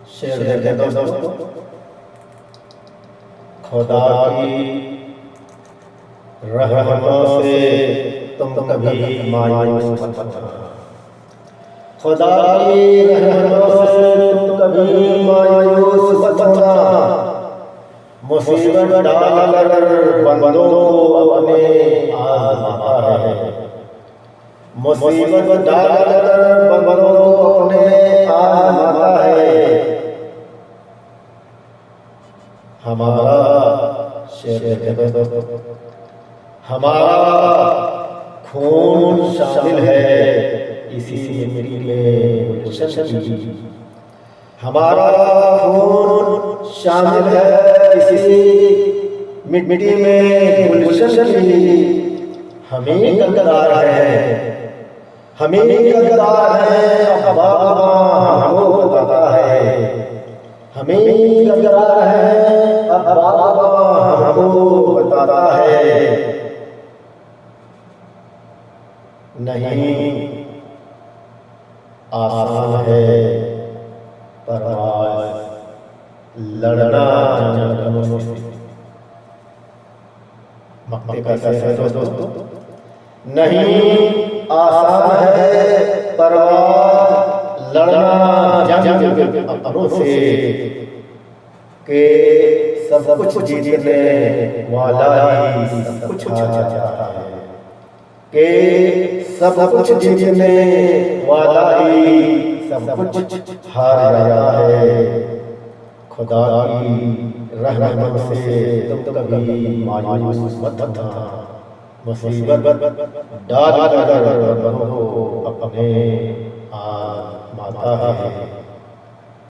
शेर देखें दोस्तों, खुदा की रहमतों से तुम कभी मायूस मत होना। खुदा की रहमतों से तुम कभी मायूस मत होना। मुसीबत डालकर बंदों को अपने आज़माता है। मुसीबत डालकर बंदों को अपने आज़माता है। हमारा शेर है दोस्तों, हमारा खून शामिल है इसी मिट्टी में गुलशन की। हमारा खून शामिल है इसी मिट्टी में गुलशन की। हमें कदर है, हमें कदर है, अब बाबा हमको बताता है। हमें कदर है, अब बाबा हमको बताता है। नहीं आसान है परवाज़ लड़ना जंगलों से। मक्के का शेर है दोस्तों, नहीं आसान है परवाज़ लड़ना जंगलों से। के सब कुछ जीतने वाला ही सब कुछ चाहता है। के सब कुछ जीतने वाला ही सब कुछ हार जाता है। खुदा की रहमत से तुम कभी मायूस मत होना। मुसीबत डाल कर बंदों को अपने आज़माता है।